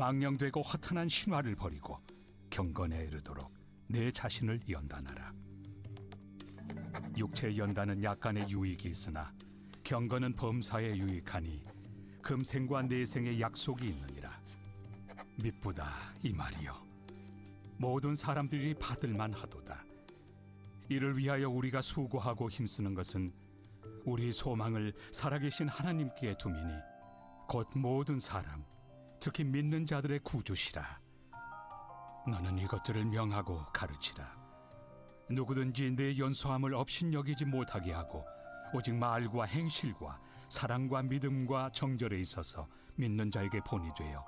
망령되고 허탄한 신화를 버리고 경건에 이르도록 내 자신을 연단하라. 육체의 연단은 약간의 유익이 있으나 경건은 범사에 유익하니 금생과 내생의 약속이 있느니라. 미쁘다 이 말이여. 모든 사람들이 받을만 하도다. 이를 위하여 우리가 수고하고 힘쓰는 것은 우리 소망을 살아계신 하나님께 두미니 곧 모든 사람, 특히 믿는 자들의 구주시라. 너는 이것들을 명하고 가르치라. 누구든지 내 연소함을 업신여기지 못하게 하고 오직 말과 행실과 사랑과 믿음과 정절에 있어서 믿는 자에게 본이 되어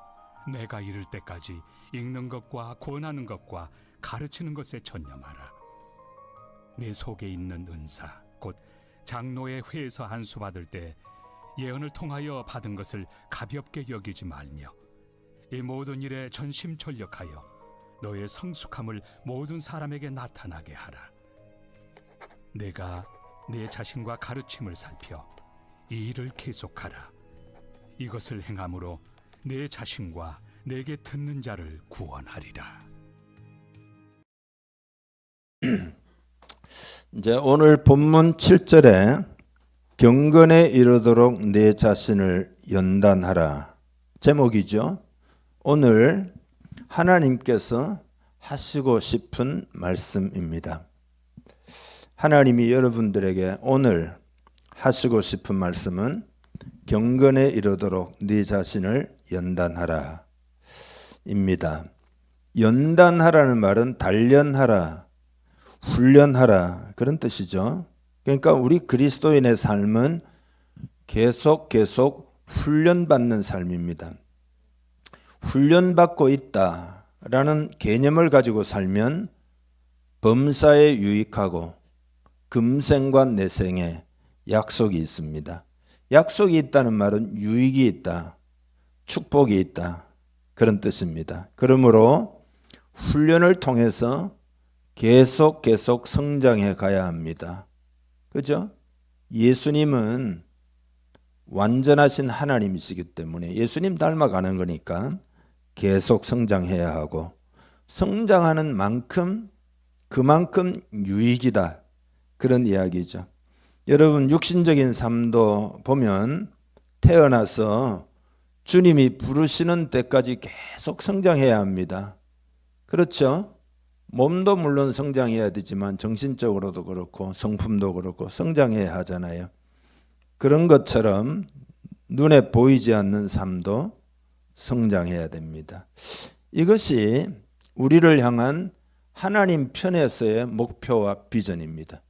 내가 이를 때까지 읽는 것과 권하는 것과 가르치는 것에 전념하라. 내 속에 있는 은사 곧 장로의 회에서 안수 받을 때 예언을 통하여 받은 것을 가볍게 여기지 말며 이 모든 일에 전심전력하여 너의 성숙함을 모든 사람에게 나타나게 하라. 내가 내 자신과 가르침을 살펴 이 일을 계속하라. 이것을 행함으로 내 자신과 내게 듣는 자를 구원하리라. 이제 오늘 본문 7절에 경건에 이르도록 내 자신을 연단하라 제목이죠. 오늘 하나님께서 하시고 싶은 말씀입니다. 하나님이 여러분들에게 오늘 하시고 싶은 말씀은 경건에 이르도록 네 자신을 연단하라 입니다. 연단하라는 말은 단련하라, 훈련하라 그런 뜻이죠. 그러니까 우리 그리스도인의 삶은 계속 훈련받는 삶입니다. 훈련받고 있다라는 개념을 가지고 살면 범사에 유익하고 금생과 내생에 약속이 있습니다. 약속이 있다는 말은 유익이 있다, 축복이 있다 그런 뜻입니다. 그러므로 훈련을 통해서 계속 성장해 가야 합니다. 그죠? 예수님은 완전하신 하나님이시기 때문에 예수님 닮아가는 거니까 계속 성장해야 하고 성장하는 만큼 그만큼 유익이다 그런 이야기죠. 여러분 육신적인 삶도 보면 태어나서 주님이 부르시는 때까지 계속 성장해야 합니다. 그렇죠? 몸도 물론 성장해야 되지만 정신적으로도 그렇고 성품도 그렇고 성장해야 하잖아요. 그런 것처럼 눈에 보이지 않는 삶도 성장해야 됩니다. 이것이 우리를 향한 하나님 편에서의 목표와 비전입니다.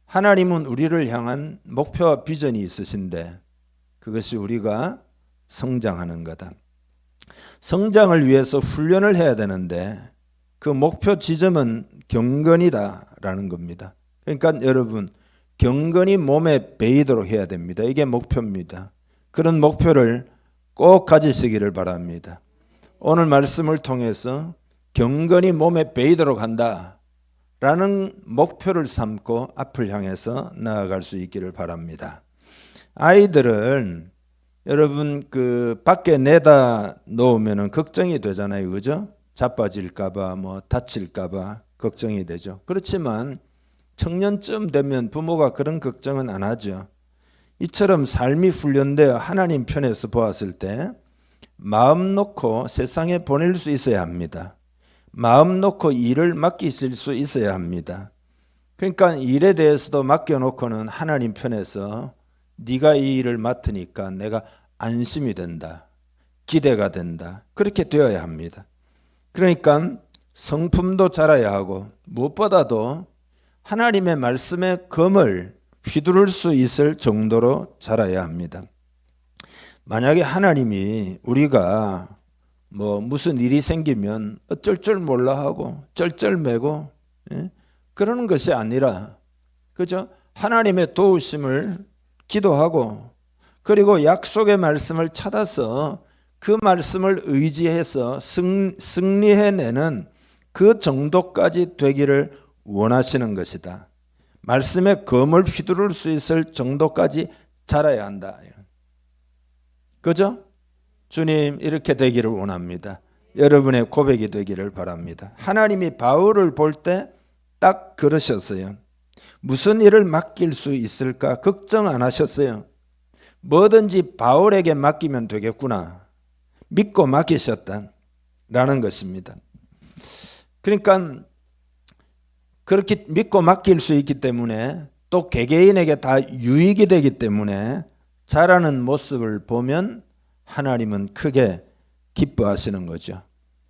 하나님은 우리를 향한 목표와 비전이 있으신데 그것이 우리가 성장하는 거다. 성장을 위해서 훈련을 해야 되는데 그 목표 지점은 경건이다라는 겁니다. 그러니까 여러분 경건이 몸에 배이도록 해야 됩니다. 이게 목표입니다. 그런 목표를 꼭 가지시기를 바랍니다. 오늘 말씀을 통해서 경건이 몸에 배이도록 한다라는 목표를 삼고 앞을 향해서 나아갈 수 있기를 바랍니다. 아이들은 여러분 그 밖에 내다 놓으면 걱정이 되잖아요. 그죠? 자빠질까봐 다칠까봐 걱정이 되죠. 그렇지만 청년쯤 되면 부모가 그런 걱정은 안 하죠. 이처럼 삶이 훈련되어 하나님 편에서 보았을 때 마음 놓고 세상에 보낼 수 있어야 합니다. 마음 놓고 일을 맡기실 수 있어야 합니다. 그러니까 일에 대해서도 맡겨놓고는 하나님 편에서 네가 이 일을 맡으니까 내가 안심이 된다, 기대가 된다 그렇게 되어야 합니다. 그러니까 성품도 자라야 하고 무엇보다도 하나님의 말씀의 검을 휘두를 수 있을 정도로 자라야 합니다. 만약에 하나님이 우리가 무슨 일이 생기면 어쩔 줄 몰라 하고 쩔쩔매고 그러는 것이 아니라 그죠? 하나님의 도우심을 기도하고 그리고 약속의 말씀을 찾아서 그 말씀을 의지해서 승리해내는 그 정도까지 되기를 원하시는 것이다. 말씀의 검을 휘두를 수 있을 정도까지 자라야 한다. 그죠? 주님 이렇게 되기를 원합니다. 여러분의 고백이 되기를 바랍니다. 하나님이 바울을 볼 때 딱 그러셨어요. 무슨 일을 맡길 수 있을까 걱정 안 하셨어요. 뭐든지 바울에게 맡기면 되겠구나 믿고 맡기셨다라는 것입니다. 그러니까 그렇게 믿고 맡길 수 있기 때문에 또 개개인에게 다 유익이 되기 때문에 자라는 모습을 보면 하나님은 크게 기뻐하시는 거죠.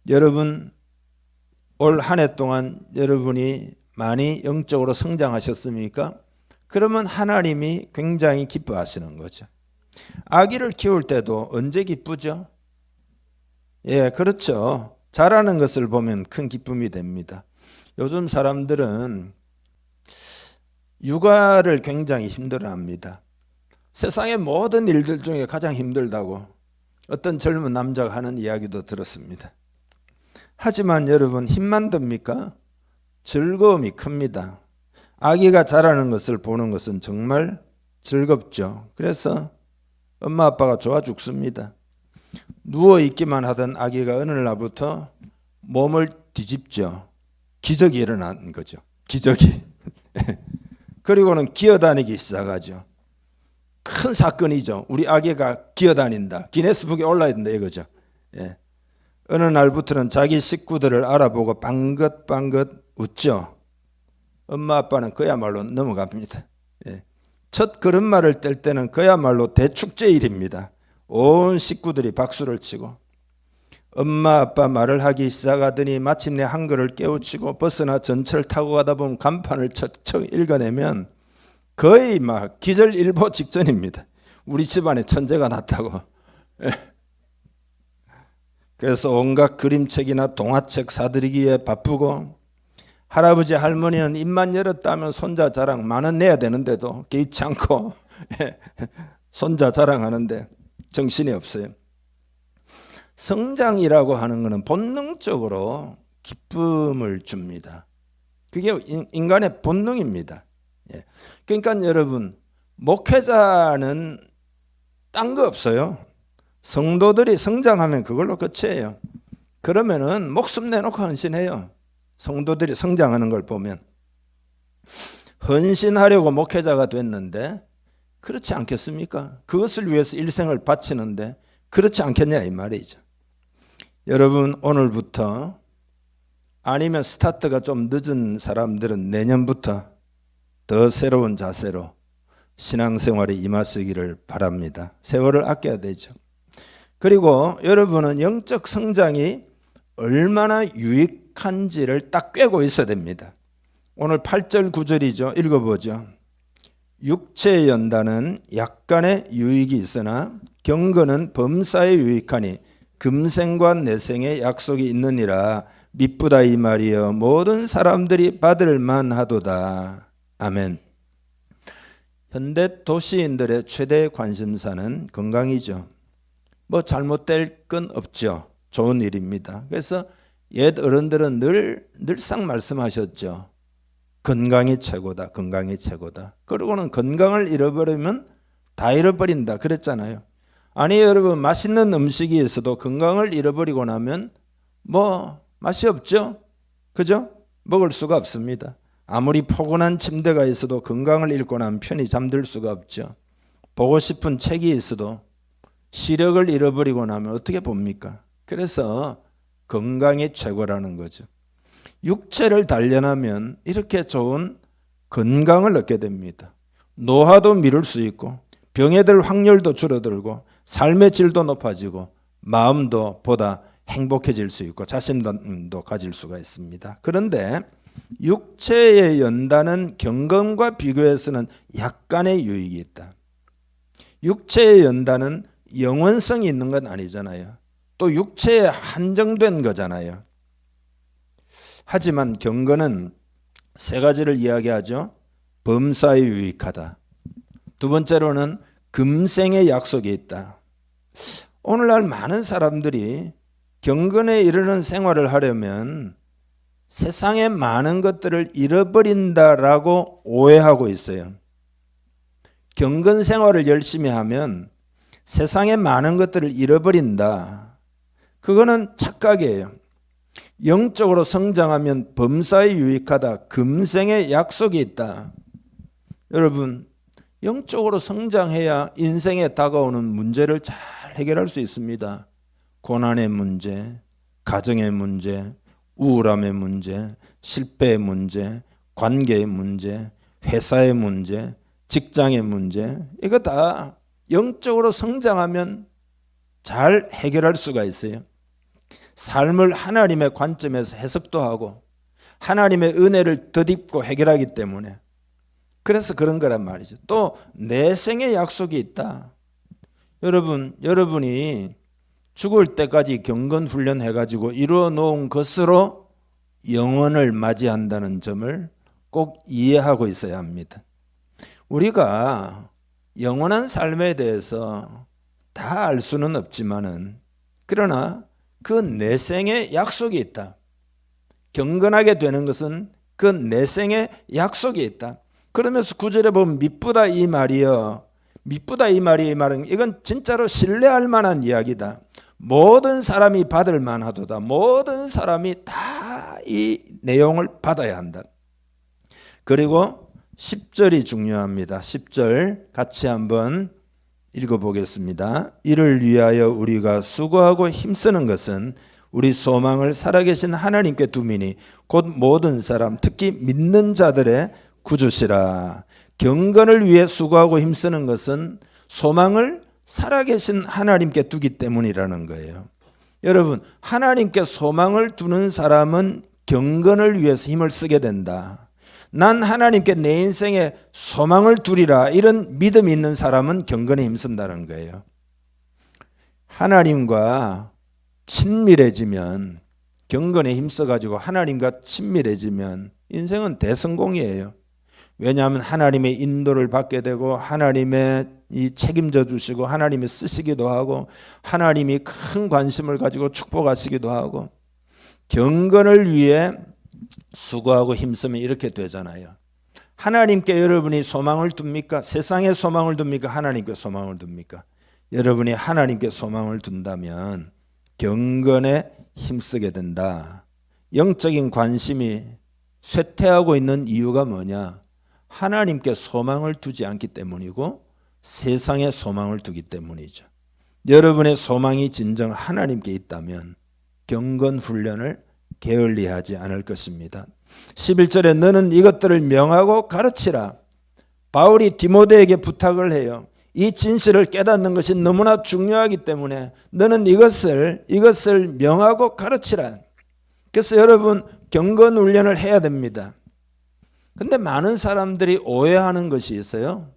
여러분 올 한 해 동안 여러분이 많이 영적으로 성장하셨습니까? 그러면 하나님이 굉장히 기뻐하시는 거죠. 아기를 키울 때도 언제 기쁘죠? 예, 그렇죠. 자라는 것을 보면 큰 기쁨이 됩니다. 요즘 사람들은 육아를 굉장히 힘들어합니다. 세상의 모든 일들 중에 가장 힘들다고 어떤 젊은 남자가 하는 이야기도 들었습니다. 하지만 여러분 힘만 듭니까? 즐거움이 큽니다. 아기가 자라는 것을 보는 것은 정말 즐겁죠. 그래서 엄마 아빠가 좋아 죽습니다. 누워있기만 하던 아기가 어느 날부터 몸을 뒤집죠. 기적이 일어나는 거죠. 기적이. 그리고는 기어다니기 시작하죠. 큰 사건이죠. 우리 아기가 기어다닌다. 기네스북에 올라야 된다 이거죠. 예. 어느 날부터는 자기 식구들을 알아보고 방긋방긋 웃죠. 엄마 아빠는 그야말로 넘어갑니다. 예. 첫 걸음마를 뗄 때는 그야말로 대축제일입니다. 온 식구들이 박수를 치고 엄마 아빠 말을 하기 시작하더니 마침내 한글을 깨우치고 버스나 전철 타고 가다 보면 간판을 척척 읽어내면 거의 막 기절일보 직전입니다. 우리 집안에 천재가 났다고. 그래서 온갖 그림책이나 동화책 사들이기에 바쁘고 할아버지 할머니는 입만 열었다면 손자 자랑 만원 내야 되는데도 개의치 않고 손자 자랑하는데 정신이 없어요. 성장이라고 하는 것은 본능적으로 기쁨을 줍니다. 그게 인간의 본능입니다. 그러니까 여러분 목회자는 딴 거 없어요. 성도들이 성장하면 그걸로 끝이에요. 그러면은 목숨 내놓고 헌신해요. 성도들이 성장하는 걸 보면 헌신하려고 목회자가 됐는데 그렇지 않겠습니까? 그것을 위해서 일생을 바치는데 그렇지 않겠냐 이 말이죠. 여러분 오늘부터 아니면 스타트가 좀 늦은 사람들은 내년부터 더 새로운 자세로 신앙생활에 임하시기를 바랍니다. 세월을 아껴야 되죠. 그리고 여러분은 영적 성장이 얼마나 유익한지를 딱 꿰고 있어야 됩니다. 오늘 8절 9절이죠. 읽어보죠. 육체의 연단은 약간의 유익이 있으나 경건은 범사에 유익하니 금생과 내생의 약속이 있느니라. 미쁘다 이 말이여 모든 사람들이 받을 만하도다. 아멘. 현대 도시인들의 최대 관심사는 건강이죠. 뭐 잘못될 건 없죠. 좋은 일입니다. 그래서 옛 어른들은 늘상 말씀하셨죠. 건강이 최고다. 건강이 최고다. 그러고는 건강을 잃어버리면 다 잃어버린다 그랬잖아요. 아니 여러분 맛있는 음식이 있어도 건강을 잃어버리고 나면 뭐 맛이 없죠. 그죠? 먹을 수가 없습니다. 아무리 포근한 침대가 있어도 건강을 잃고 나면 편히 잠들 수가 없죠. 보고 싶은 책이 있어도 시력을 잃어버리고 나면 어떻게 봅니까? 그래서 건강이 최고라는 거죠. 육체를 단련하면 이렇게 좋은 건강을 얻게 됩니다. 노화도 미룰 수 있고 병에 들 확률도 줄어들고 삶의 질도 높아지고 마음도 보다 행복해질 수 있고 자신감도 가질 수가 있습니다. 그런데 육체의 연단은 경건과 비교해서는 약간의 유익이 있다. 육체의 연단은 영원성이 있는 건 아니잖아요. 또 육체에 한정된 거잖아요. 하지만 경건은 세 가지를 이야기하죠. 범사에 유익하다. 두 번째로는 금생의 약속이 있다. 오늘날 많은 사람들이 경건에 이르는 생활을 하려면 세상의 많은 것들을 잃어버린다라고 오해하고 있어요. 경건 생활을 열심히 하면 세상의 많은 것들을 잃어버린다. 그거는 착각이에요. 영적으로 성장하면 범사에 유익하다. 금생의 약속이 있다. 여러분, 영적으로 성장해야 인생에 다가오는 문제를 잘 해결할 수 있습니다. 고난의 문제, 가정의 문제, 우울함의 문제, 실패의 문제, 관계의 문제, 회사의 문제, 직장의 문제, 이거 다 영적으로 성장하면 잘 해결할 수가 있어요. 삶을 하나님의 관점에서 해석도 하고 하나님의 은혜를 덧입고 해결하기 때문에, 그래서 그런 거란 말이죠. 또 내생의 약속이 있다. 여러분이 죽을 때까지 경건 훈련해가지고 이루어 놓은 것으로 영원을 맞이한다는 점을 꼭 이해하고 있어야 합니다. 우리가 영원한 삶에 대해서 다 알 수는 없지만은, 그러나 그 내생의 약속이 있다. 경건하게 되는 것은 그 내생의 약속이 있다. 그러면서 9절에 보면 미쁘다 이 말이여. 미쁘다 이 말은 이건 진짜로 신뢰할 만한 이야기다. 모든 사람이 받을 만하도다. 모든 사람이 다 이 내용을 받아야 한다. 그리고 10절이 중요합니다. 10절 같이 한번 읽어보겠습니다. 이를 위하여 우리가 수고하고 힘쓰는 것은 우리 소망을 살아계신 하나님께 두미니 곧 모든 사람 특히 믿는 자들의 구주시라. 경건을 위해 수고하고 힘쓰는 것은 소망을 살아계신 하나님께 두기 때문이라는 거예요. 여러분, 하나님께 소망을 두는 사람은 경건을 위해서 힘을 쓰게 된다. 난 하나님께 내 인생에 소망을 두리라, 이런 믿음이 있는 사람은 경건에 힘쓴다는 거예요. 하나님과 친밀해지면, 경건에 힘써가지고 하나님과 친밀해지면 인생은 대성공이에요. 왜냐하면 하나님의 인도를 받게 되고 하나님의 이 책임져 주시고 하나님이 쓰시기도 하고 하나님이 큰 관심을 가지고 축복하시기도 하고, 경건을 위해 수고하고 힘쓰면 이렇게 되잖아요. 하나님께 여러분이 소망을 둡니까? 세상에 소망을 둡니까? 하나님께 소망을 둡니까? 여러분이 하나님께 소망을 둔다면 경건에 힘쓰게 된다. 영적인 관심이 쇠퇴하고 있는 이유가 뭐냐? 하나님께 소망을 두지 않기 때문이고 세상에 소망을 두기 때문이죠. 여러분의 소망이 진정 하나님께 있다면 경건 훈련을 게을리하지 않을 것입니다. 11절에 너는 이것들을 명하고 가르치라. 바울이 디모데에게 부탁을 해요. 이 진실을 깨닫는 것이 너무나 중요하기 때문에 너는 이것을 명하고 가르치라. 그래서 여러분, 경건 훈련을 해야 됩니다. 근데 많은 사람들이 오해하는 것이 있어요.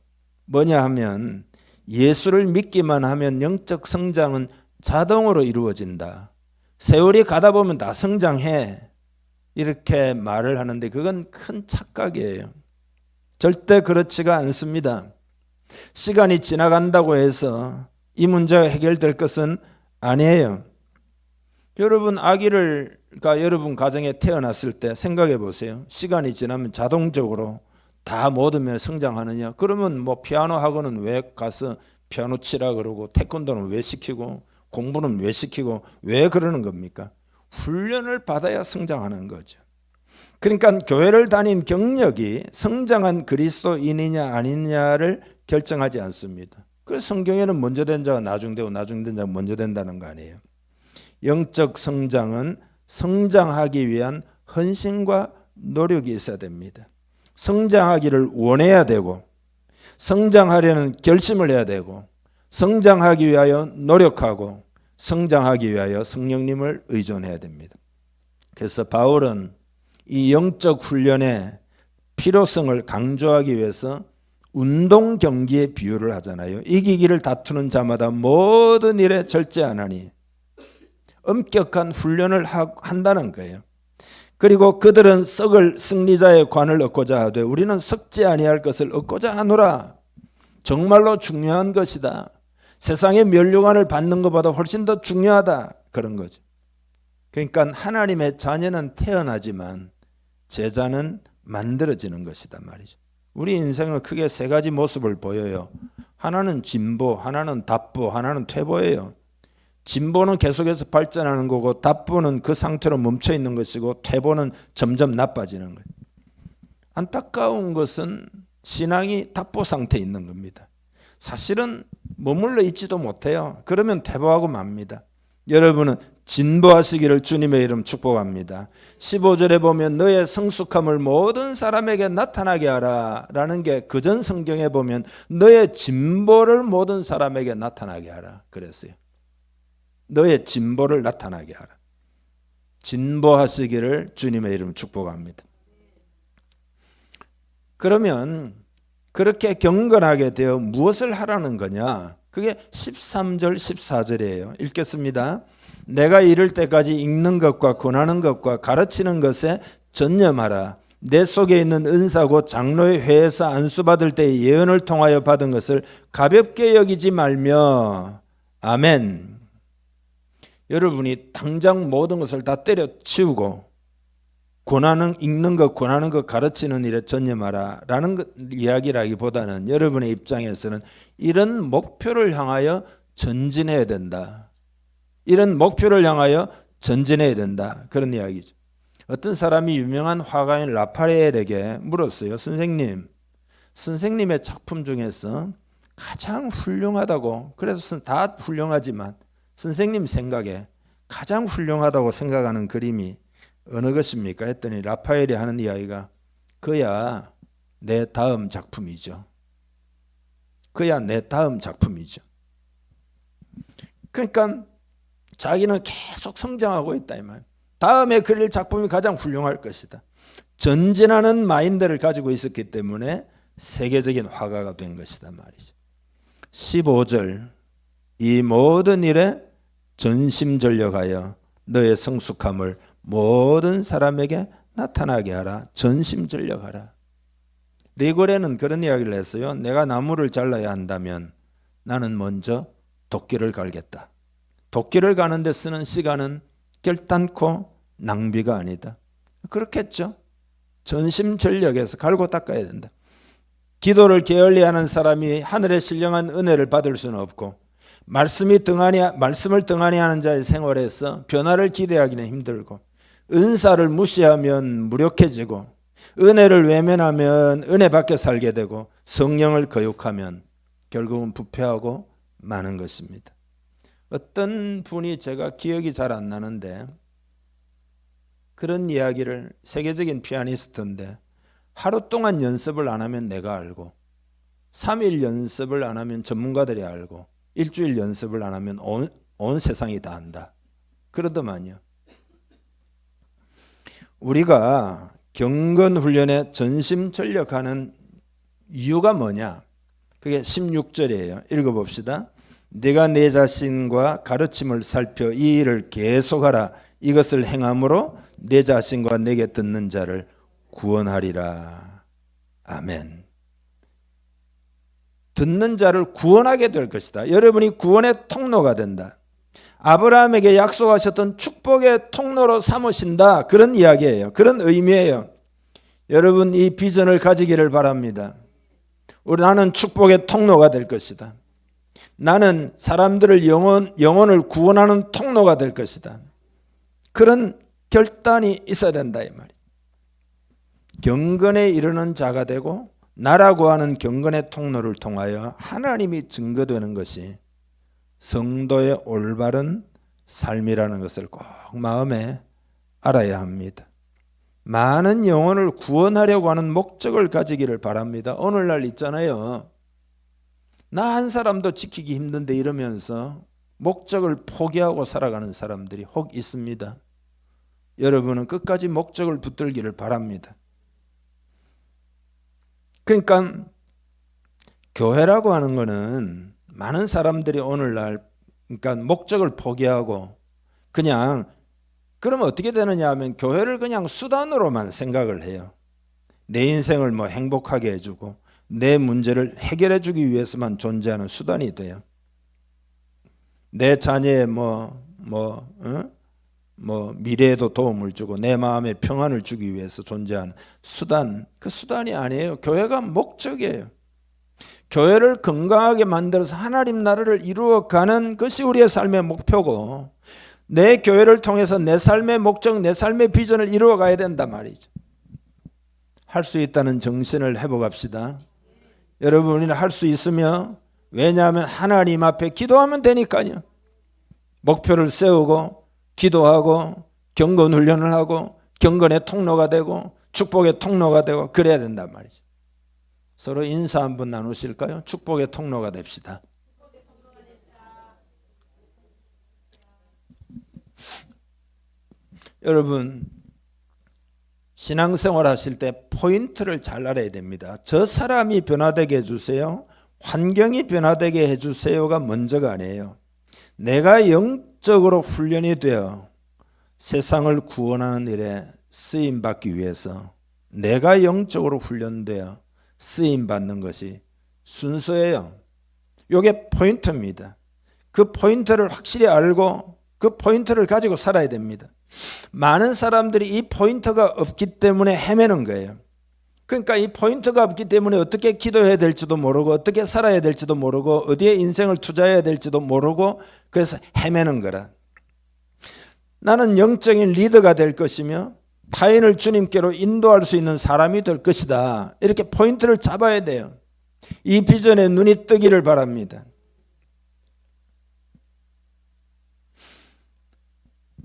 뭐냐 하면 예수를 믿기만 하면 영적 성장은 자동으로 이루어진다. 세월이 가다 보면 다 성장해. 이렇게 말을 하는데 그건 큰 착각이에요. 절대 그렇지가 않습니다. 시간이 지나간다고 해서 이 문제가 해결될 것은 아니에요. 여러분, 아기가 여러분 가정에 태어났을 때 생각해 보세요. 시간이 지나면 자동적으로 다 모든 면에 성장하느냐? 그러면 뭐 피아노 학원은 왜 가서 피아노 치라 그러고 태권도는 왜 시키고 공부는 왜 시키고 왜 그러는 겁니까? 훈련을 받아야 성장하는 거죠. 그러니까 교회를 다닌 경력이 성장한 그리스도인이냐 아니냐를 결정하지 않습니다. 그래서 성경에는 먼저 된 자가 나중되고 나중된 자가 먼저 된다는 거 아니에요. 영적 성장은 성장하기 위한 헌신과 노력이 있어야 됩니다. 성장하기를 원해야 되고 성장하려는 결심을 해야 되고 성장하기 위하여 노력하고 성장하기 위하여 성령님을 의존해야 됩니다. 그래서 바울은 이 영적 훈련의 필요성을 강조하기 위해서 운동 경기의 비유를 하잖아요. 이기기를 다투는 자마다 모든 일에 절제하나니, 엄격한 훈련을 한다는 거예요. 그리고 그들은 썩을 승리자의 관을 얻고자 하되 우리는 썩지 아니할 것을 얻고자 하노라. 정말로 중요한 것이다. 세상의 면류관을 받는 것보다 훨씬 더 중요하다. 그런 거죠. 그러니까 하나님의 자녀는 태어나지만 제자는 만들어지는 것이다 말이죠. 우리 인생은 크게 세 가지 모습을 보여요. 하나는 진보, 하나는 답보, 하나는 퇴보예요. 진보는 계속해서 발전하는 거고 답보는 그 상태로 멈춰 있는 것이고 퇴보는 점점 나빠지는 거예요. 안타까운 것은 신앙이 답보 상태에 있는 겁니다. 사실은 머물러 있지도 못해요. 그러면 퇴보하고 맙니다. 여러분은 진보하시기를 주님의 이름 축복합니다. 15절에 보면 너의 성숙함을 모든 사람에게 나타나게 하라 라는 게 그전 성경에 보면 너의 진보를 모든 사람에게 나타나게 하라 그랬어요. 너의 진보를 나타나게 하라. 진보하시기를 주님의 이름 축복합니다. 그러면 그렇게 경건하게 되어 무엇을 하라는 거냐? 그게 13절 14절이에요. 읽겠습니다. 내가 이를 때까지 읽는 것과 권하는 것과 가르치는 것에 전념하라. 내 속에 있는 은사고 장로의 회에서 안수받을 때의 예언을 통하여 받은 것을 가볍게 여기지 말며. 아멘. 여러분이 당장 모든 것을 다 때려치우고 읽는 것, 권하는 것, 가르치는 일에 전념하라 라는 이야기라기보다는 여러분의 입장에서는 이런 목표를 향하여 전진해야 된다. 이런 목표를 향하여 전진해야 된다. 그런 이야기죠. 어떤 사람이 유명한 화가인 라파엘에게 물었어요. 선생님의 작품 중에서 가장 훌륭하다고, 그래서 다 훌륭하지만 선생님 생각에 가장 훌륭하다고 생각하는 그림이 어느 것입니까? 했더니 라파엘이 하는 이야기가 그야 내 다음 작품이죠. 그야 내 다음 작품이죠. 그러니까 자기는 계속 성장하고 있다 이 말. 다음에 그릴 작품이 가장 훌륭할 것이다. 전진하는 마인드를 가지고 있었기 때문에 세계적인 화가가 된 것이다 말이죠. 15절 이 모든 일에 전심전력하여 너의 성숙함을 모든 사람에게 나타나게 하라. 전심전력하라. 리고레는 그런 이야기를 했어요. 내가 나무를 잘라야 한다면 나는 먼저 도끼를 갈겠다. 도끼를 가는 데 쓰는 시간은 결단코 낭비가 아니다. 그렇겠죠. 전심전력해서 갈고 닦아야 된다. 기도를 게을리하는 사람이 하늘의 신령한 은혜를 받을 수는 없고 말씀을 등한히 하는 자의 생활에서 변화를 기대하기는 힘들고 은사를 무시하면 무력해지고 은혜를 외면하면 은혜 밖에 살게 되고 성령을 거역하면 결국은 부패하고 마는 것입니다. 어떤 분이 제가 기억이 잘 안 나는데 그런 이야기를 세계적인 피아니스트인데 하루 동안 연습을 안 하면 내가 알고 3일 연습을 안 하면 전문가들이 알고 일주일 연습을 안 하면 온 세상이 다 안다. 그러더만요. 우리가 경건 훈련에 전심전력하는 이유가 뭐냐? 그게 16절이에요. 읽어봅시다. 네가 내 자신과 가르침을 살펴 이 일을 계속하라. 이것을 행함으로 내 자신과 내게 듣는 자를 구원하리라. 아멘. 듣는 자를 구원하게 될 것이다. 여러분이 구원의 통로가 된다. 아브라함에게 약속하셨던 축복의 통로로 삼으신다. 그런 이야기예요. 그런 의미예요. 여러분 이 비전을 가지기를 바랍니다. 나는 축복의 통로가 될 것이다. 나는 사람들을 영혼을 구원하는 통로가 될 것이다. 그런 결단이 있어야 된다 이 말이에요. 경건에 이르는 자가 되고 나라고 하는 경건의 통로를 통하여 하나님이 증거되는 것이 성도의 올바른 삶이라는 것을 꼭 마음에 알아야 합니다. 많은 영혼을 구원하려고 하는 목적을 가지기를 바랍니다. 오늘날 있잖아요. 나 한 사람도 지키기 힘든데 이러면서 목적을 포기하고 살아가는 사람들이 혹 있습니다. 여러분은 끝까지 목적을 붙들기를 바랍니다. 그러니까 교회라고 하는 거는 많은 사람들이 오늘날 그러니까 목적을 포기하고 그냥 그러면 어떻게 되느냐 하면 교회를 그냥 수단으로만 생각을 해요. 내 인생을 뭐 행복하게 해주고 내 문제를 해결해 주기 위해서만 존재하는 수단이 돼요. 내 자녀의 미래에도 도움을 주고 내 마음에 평안을 주기 위해서 존재하는 수단, 그 수단이 아니에요. 교회가 목적이에요. 교회를 건강하게 만들어서 하나님 나라를 이루어가는 것이 우리의 삶의 목표고, 내 교회를 통해서 내 삶의 목적, 내 삶의 비전을 이루어가야 된단 말이죠. 할 수 있다는 정신을 회복합시다. 여러분, 우리는 할 수 있으며, 왜냐하면 하나님 앞에 기도하면 되니까요. 목표를 세우고 기도하고 경건 훈련을 하고 경건의 통로가 되고 축복의 통로가 되고 그래야 된단 말이죠. 서로 인사 한번 나누실까요? 축복의 통로가 됩시다. 여러분, 신앙생활 하실 때 포인트를 잘 알아야 됩니다. 저 사람이 변화되게 해주세요, 환경이 변화되게 해주세요가 먼저가 아니에요. 내가 영적으로 훈련이 되어 세상을 구원하는 일에 쓰임받기 위해서 내가 영적으로 훈련되어 쓰임받는 것이 순서예요. 이게 포인트입니다. 그 포인트를 확실히 알고 그 포인트를 가지고 살아야 됩니다. 많은 사람들이 이 포인트가 없기 때문에 헤매는 거예요. 그러니까 이 포인트가 없기 때문에 어떻게 기도해야 될지도 모르고 어떻게 살아야 될지도 모르고 어디에 인생을 투자해야 될지도 모르고 그래서 헤매는 거라. 나는 영적인 리더가 될 것이며 타인을 주님께로 인도할 수 있는 사람이 될 것이다. 이렇게 포인트를 잡아야 돼요. 이 비전에 눈이 뜨기를 바랍니다.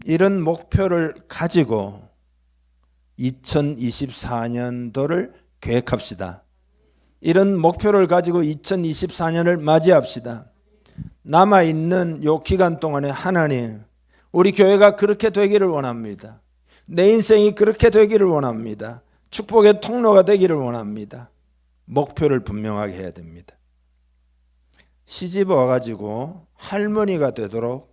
이런 목표를 가지고 2024년도를 계획합시다. 이런 목표를 가지고 2024년을 맞이합시다. 남아있는 요 기간 동안에 하나님, 우리 교회가 그렇게 되기를 원합니다. 내 인생이 그렇게 되기를 원합니다. 축복의 통로가 되기를 원합니다. 목표를 분명하게 해야 됩니다. 시집 와가지고 할머니가 되도록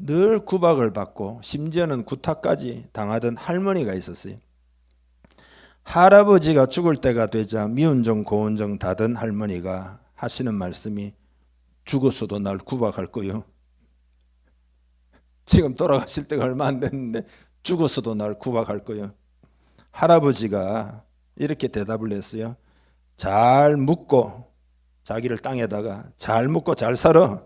늘 구박을 받고 심지어는 구타까지 당하던 할머니가 있었어요. 할아버지가 죽을 때가 되자 미운정 고운정 다던 할머니가 하시는 말씀이 죽었어도 날 구박할 거요. 지금 돌아가실 때가 얼마 안 됐는데 죽었어도 날 구박할 거요. 할아버지가 이렇게 대답을 했어요. 잘 묻고 자기를 땅에다가 잘 묻고 잘 살아.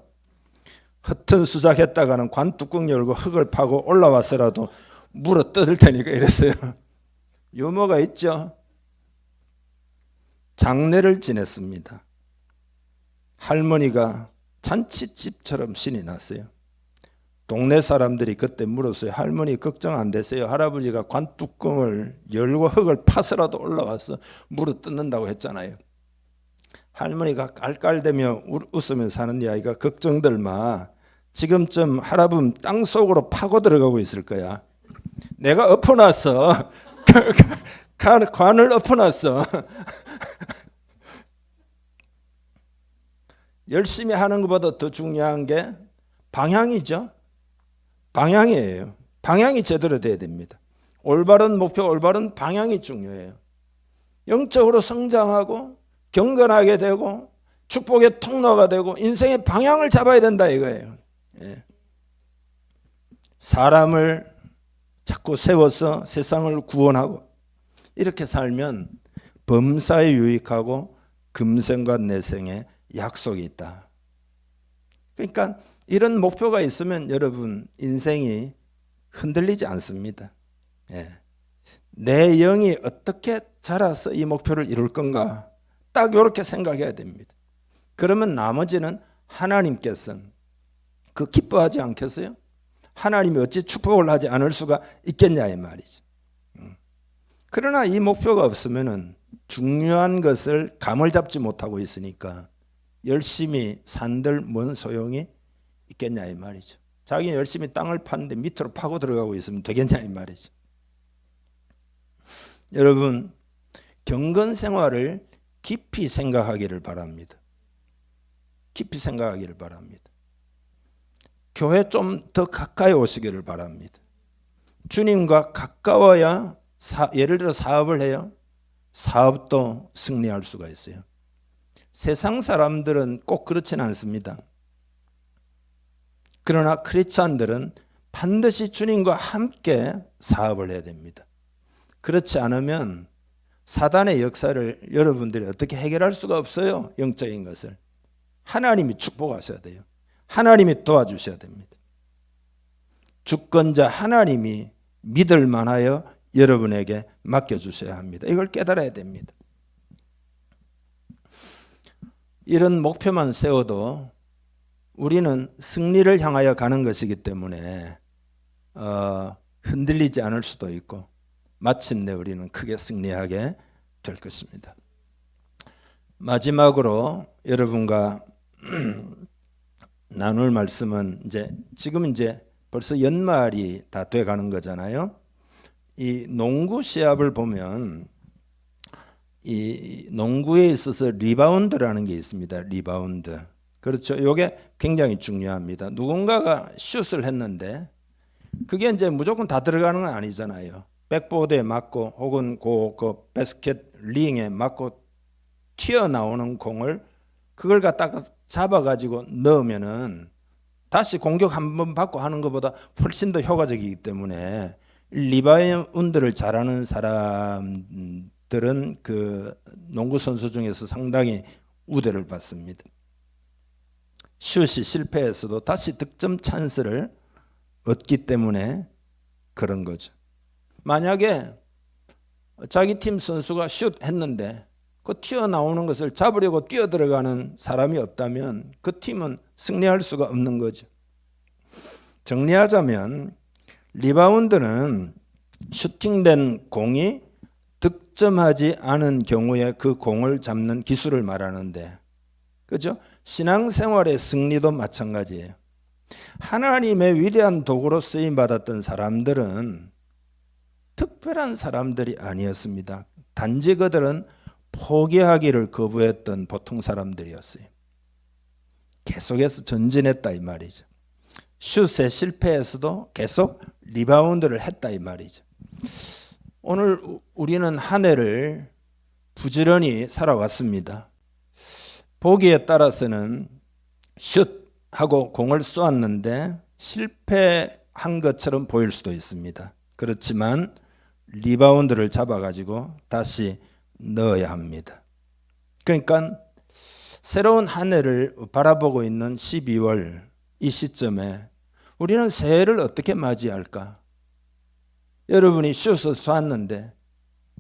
허튼 수작했다가는 관 뚜껑 열고 흙을 파고 올라와서라도 물어 뜯을 테니까 이랬어요. 유머가 있죠. 장례를 지냈습니다. 할머니가 잔치집처럼 신이 났어요. 동네 사람들이 그때 물었어요. 할머니 걱정 안 되세요? 할아버지가 관 뚜껑을 열고 흙을 파서라도 올라와서 물어 뜯는다고 했잖아요. 할머니가 깔깔대며 웃으면서 하는 이야기가 걱정들 마. 지금쯤 할아버지 땅속으로 파고 들어가고 있을 거야. 내가 엎어놨어. 관을 엎어놨어. 열심히 하는 것보다 더 중요한 게 방향이죠. 방향이에요. 방향이 제대로 돼야 됩니다. 올바른 목표, 올바른 방향이 중요해요. 영적으로 성장하고 경건하게 되고 축복의 통로가 되고 인생의 방향을 잡아야 된다 이거예요. 예. 사람을 자꾸 세워서 세상을 구원하고 이렇게 살면 범사에 유익하고 금생과 내생에 약속이 있다. 그러니까 이런 목표가 있으면 여러분 인생이 흔들리지 않습니다. 예. 내 영이 어떻게 자라서 이 목표를 이룰 건가 딱 이렇게 생각해야 됩니다. 그러면 나머지는 하나님께서는 그 기뻐하지 않겠어요? 하나님이 어찌 축복을 하지 않을 수가 있겠냐 이 말이죠. 그러나 이 목표가 없으면은 중요한 것을 감을 잡지 못하고 있으니까 열심히 산들 뭔 소용이 있겠냐 이 말이죠. 자기는 열심히 땅을 파는데 밑으로 파고 들어가고 있으면 되겠냐 이 말이죠. 여러분 경건 생활을 깊이 생각하기를 바랍니다. 깊이 생각하기를 바랍니다. 교회 좀 더 가까이 오시기를 바랍니다. 주님과 가까워야 예를 들어 사업을 해요. 사업도 승리할 수가 있어요. 세상 사람들은 꼭 그렇지는 않습니다. 그러나 크리스찬들은 반드시 주님과 함께 사업을 해야 됩니다. 그렇지 않으면 사단의 역사를 여러분들이 어떻게 해결할 수가 없어요. 영적인 것을 하나님이 축복하셔야 돼요. 하나님이 도와주셔야 됩니다. 주권자 하나님이 믿을 만하여 여러분에게 맡겨주셔야 합니다. 이걸 깨달아야 됩니다. 이런 목표만 세워도 우리는 승리를 향하여 가는 것이기 때문에 흔들리지 않을 수도 있고 마침내 우리는 크게 승리하게 될 것입니다. 마지막으로 여러분과 나눌 말씀은 지금 벌써 연말이 다 돼 가는 거잖아요. 이 농구 시합을 보면 이 농구에 있어서 리바운드라는 게 있습니다. 리바운드. 그렇죠. 이게 굉장히 중요합니다. 누군가가 슛을 했는데 그게 무조건 다 들어가는 건 아니잖아요. 백보드에 맞고 혹은 그 배스켓 링에 맞고 튀어나오는 공을 그걸 갖다가 잡아가지고 넣으면은 다시 공격 한 번 받고 하는 것보다 훨씬 더 효과적이기 때문에 리바운드를 잘하는 사람들은 그 농구 선수 중에서 상당히 우대를 받습니다. 슛이 실패해서도 다시 득점 찬스를 얻기 때문에 그런 거죠. 만약에 자기 팀 선수가 슛 했는데 그 튀어나오는 것을 잡으려고 뛰어들어가는 사람이 없다면 그 팀은 승리할 수가 없는 거죠. 정리하자면 리바운드는 슈팅된 공이 득점하지 않은 경우에 그 공을 잡는 기술을 말하는데, 그죠? 신앙생활의 승리도 마찬가지예요. 하나님의 위대한 도구로 쓰임 받았던 사람들은 특별한 사람들이 아니었습니다. 단지 그들은 포기하기를 거부했던 보통 사람들이었어요. 계속해서 전진했다 이 말이죠. 슛에 실패해서도 계속 리바운드를 했다 이 말이죠. 오늘 우리는 한 해를 부지런히 살아왔습니다. 보기에 따라서는 슛하고 공을 쏘았는데 실패한 것처럼 보일 수도 있습니다. 그렇지만 리바운드를 잡아가지고 다시 넣어야 합니다. 그러니까 새로운 한 해를 바라보고 있는 12월 이 시점에 우리는 새해를 어떻게 맞이할까? 여러분이 슛을 쐈는데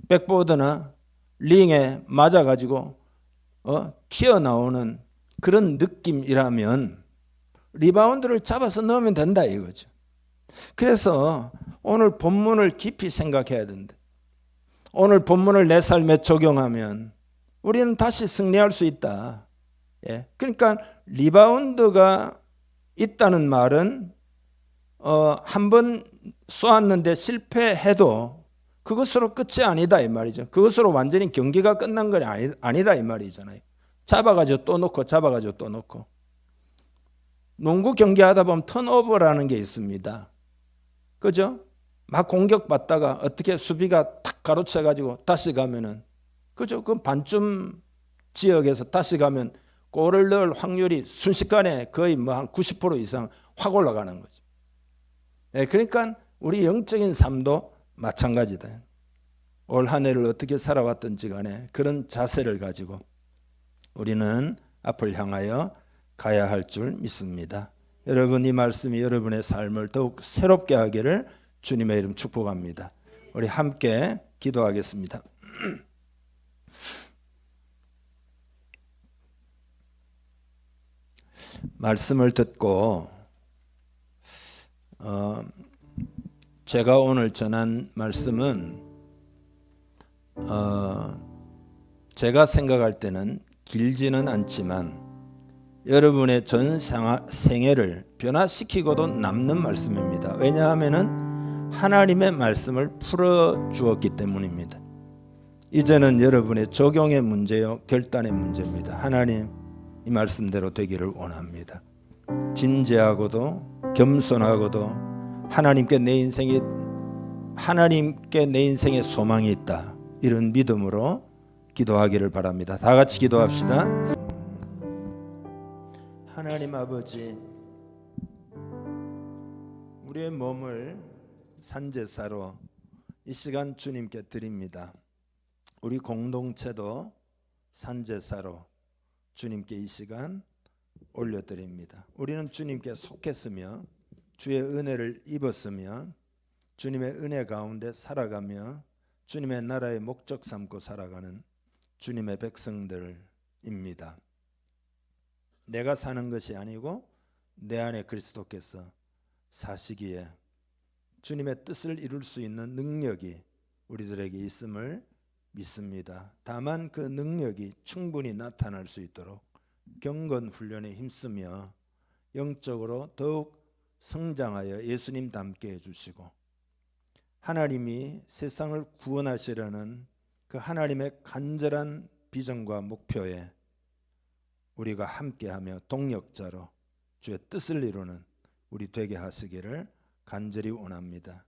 백보드나 링에 맞아가지고 튀어나오는 그런 느낌이라면 리바운드를 잡아서 넣으면 된다 이거죠. 그래서 오늘 본문을 깊이 생각해야 된다. 오늘 본문을 내 삶에 적용하면 우리는 다시 승리할 수 있다. 예. 그러니까 리바운드가 있다는 말은 한번 쏘았는데 실패해도 그것으로 끝이 아니다 이 말이죠. 그것으로 완전히 경기가 끝난 건 아니다 이 말이잖아요. 잡아가지고 또 놓고 잡아가지고 또 놓고. 농구 경기하다 보면 턴오버라는 게 있습니다. 그죠? 막 공격받다가 어떻게 수비가 탁 가로채가지고 다시 가면은, 그죠? 그 반쯤 지역에서 다시 가면 골을 넣을 확률이 순식간에 거의 한 90% 이상 확 올라가는 거죠. 네, 그러니까 우리 영적인 삶도 마찬가지다. 올 한 해를 어떻게 살아왔든지 간에 그런 자세를 가지고 우리는 앞을 향하여 가야 할 줄 믿습니다. 여러분, 이 말씀이 여러분의 삶을 더욱 새롭게 하기를 주님의 이름 축복합니다. 우리 함께 기도하겠습니다. 말씀을 듣고 제가 오늘 전한 말씀은 제가 생각할 때는 길지는 않지만 여러분의 전 생애를 변화시키고도 남는 말씀입니다. 왜냐하면 하나님의 말씀을 풀어 주었기 때문입니다. 이제는 여러분의 적용의 문제요, 결단의 문제입니다. 하나님, 이 말씀대로 되기를 원합니다. 진지하고도 겸손하고도 하나님께 내 인생에 소망이 있다, 이런 믿음으로 기도하기를 바랍니다. 다 같이 기도합시다. 하나님 아버지, 우리의 몸을 산제사로 이 시간 주님께 드립니다. 우리 공동체도 산제사로 주님께 이 시간 올려드립니다. 우리는 주님께 속했으며 주의 은혜를 입었으며 주님의 은혜 가운데 살아가며 주님의 나라의 목적 삼고 살아가는 주님의 백성들입니다. 내가 사는 것이 아니고 내 안에 그리스도께서 사시기에 주님의 뜻을 이룰 수 있는 능력이 우리들에게 있음을 믿습니다. 다만 그 능력이 충분히 나타날 수 있도록 경건 훈련에 힘쓰며 영적으로 더욱 성장하여 예수님 닮게 해주시고 하나님이 세상을 구원하시려는 그 하나님의 간절한 비전과 목표에 우리가 함께하며 동력자로 주의 뜻을 이루는 우리 되게 하시기를 간절히 원합니다.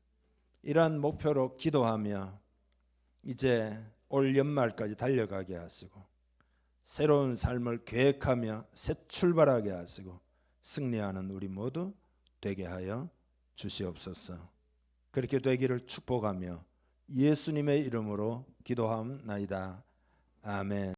이러한 목표로 기도하며 이제 올 연말까지 달려가게 하시고 새로운 삶을 계획하며 새 출발하게 하시고 승리하는 우리 모두 되게 하여 주시옵소서. 그렇게 되기를 축복하며 예수님의 이름으로 기도하옵나이다. 아멘.